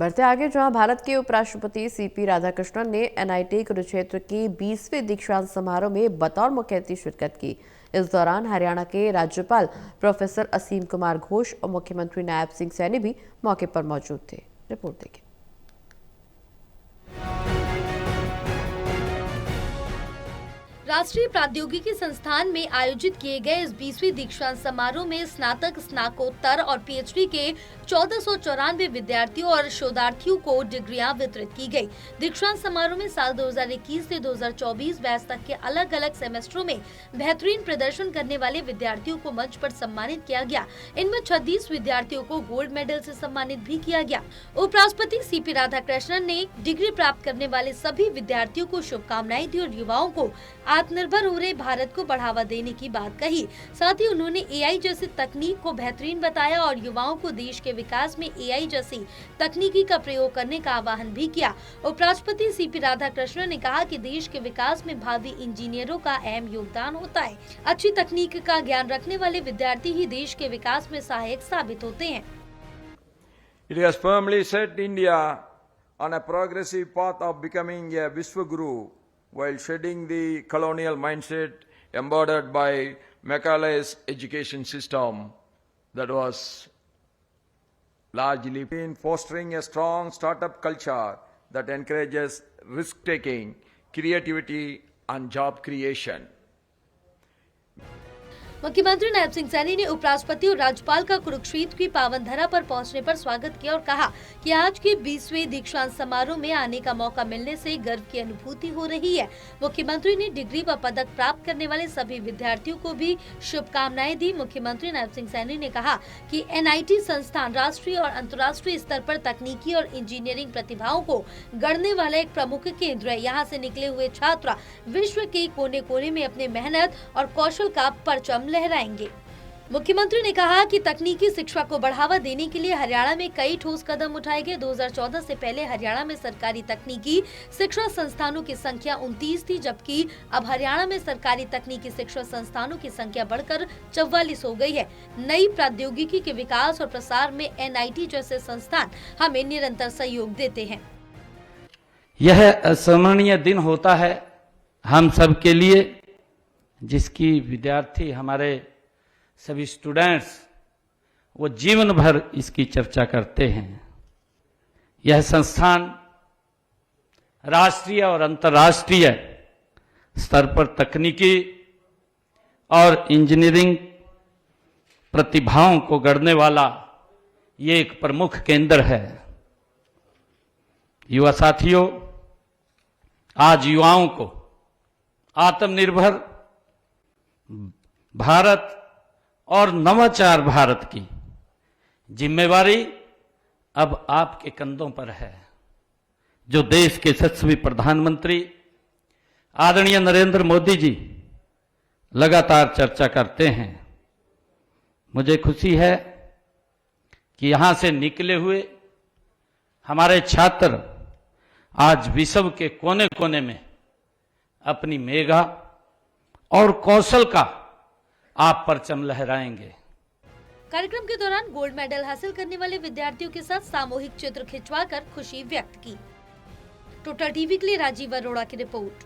बढ़ते आगे, जहां भारत के उपराष्ट्रपति सीपी राधाकृष्णन ने एनआईटी कुरुक्षेत्र की 20वें दीक्षांत समारोह में बतौर मुख्य अतिथि शिरकत की। इस दौरान हरियाणा के राज्यपाल प्रोफेसर असीम कुमार घोष और मुख्यमंत्री नायब सिंह सैनी भी मौके पर मौजूद थे। रिपोर्ट देखिए। राष्ट्रीय प्रौद्योगिकी संस्थान में आयोजित किए गए इस 20वीं दीक्षांत समारोह में स्नातक, स्नातकोत्तर और पीएचडी के 1494 विद्यार्थियों और शोधार्थियों को डिग्रियां वितरित की गई। दीक्षांत समारोह में साल 2021 से 2024 बैच तक के अलग अलग सेमेस्टरों में बेहतरीन प्रदर्शन करने वाले विद्यार्थियों को मंच पर सम्मानित किया गया। इनमें 36 विद्यार्थियों को गोल्ड मेडल से सम्मानित भी किया गया। उपराष्ट्रपति सीपी राधाकृष्णन ने डिग्री प्राप्त करने वाले सभी विद्यार्थियों को शुभकामनाएं दी और युवाओं को आत्मनिर्भर हो रहे भारत को बढ़ावा देने की बात कही। साथ ही उन्होंने एआई जैसी तकनीक को बेहतरीन बताया और युवाओं को देश के विकास में एआई जैसी तकनीकी का प्रयोग करने का आह्वान भी किया। उपराष्ट्रपति सीपी राधाकृष्णन ने कहा कि देश के विकास में भावी इंजीनियरों का अहम योगदान होता है। अच्छी तकनीक का ज्ञान रखने वाले विद्यार्थी ही देश के विकास में सहायक साबित होते हैं। It has firmly set India on a progressive path of becoming a Vishwaguru, while shedding the colonial mindset embodied by Macaulay's education system that was largely in fostering a strong startup culture that encourages risk-taking, creativity and job creation. मुख्यमंत्री नायब सिंह सैनी ने उपराष्ट्रपति और राज्यपाल का कुरुक्षेत्र की पावन धरा पर पहुंचने पर स्वागत किया और कहा कि आज के 20वें दीक्षांत समारोह में आने का मौका मिलने से गर्व की अनुभूति हो रही है। मुख्यमंत्री ने डिग्री व पदक प्राप्त करने वाले सभी विद्यार्थियों को भी शुभकामनाएं दी। मुख्यमंत्री नायब सिंह सैनी ने कहा कि एनआईटी संस्थान राष्ट्रीय और अंतर्राष्ट्रीय स्तर पर तकनीकी और इंजीनियरिंग प्रतिभाओं को गढ़ने वाला एक प्रमुख केंद्र है। यहाँ से निकले हुए छात्र विश्व के कोने कोने में अपनी मेहनत और कौशल का परचम लहराएंगे। मुख्यमंत्री ने कहा कि तकनीकी शिक्षा को बढ़ावा देने के लिए हरियाणा में कई ठोस कदम उठाए गए। 2014 से पहले हरियाणा में सरकारी तकनीकी शिक्षा संस्थानों की संख्या 29 थी, जबकि अब हरियाणा में सरकारी तकनीकी शिक्षा संस्थानों की संख्या बढ़कर 44 हो गई है। नई प्रौद्योगिकी के विकास और प्रसार में एनआईटी जैसे संस्थान हमें निरंतर सहयोग देते हैं। यह अस्मरणीय दिन होता है हम सब के लिए, जिसकी विद्यार्थी हमारे सभी स्टूडेंट्स वो जीवन भर इसकी चर्चा करते हैं। यह संस्थान राष्ट्रीय और अंतर्राष्ट्रीय स्तर पर तकनीकी और इंजीनियरिंग प्रतिभाओं को गढ़ने वाला ये एक प्रमुख केंद्र है। युवा साथियों, आज युवाओं को आत्मनिर्भर भारत और नवाचार भारत की जिम्मेवारी अब आपके कंधों पर है, जो देश के यशस्वी प्रधानमंत्री आदरणीय नरेंद्र मोदी जी लगातार चर्चा करते हैं। मुझे खुशी है कि यहां से निकले हुए हमारे छात्र आज विश्व के कोने कोने में अपनी मेगा और कौशल का आप परचम लहराएंगे। कार्यक्रम के दौरान गोल्ड मेडल हासिल करने वाले विद्यार्थियों के साथ सामूहिक चित्र खिंचवाकर खुशी व्यक्त की। टोटल टीवी के लिए राजीव अरोड़ा की रिपोर्ट।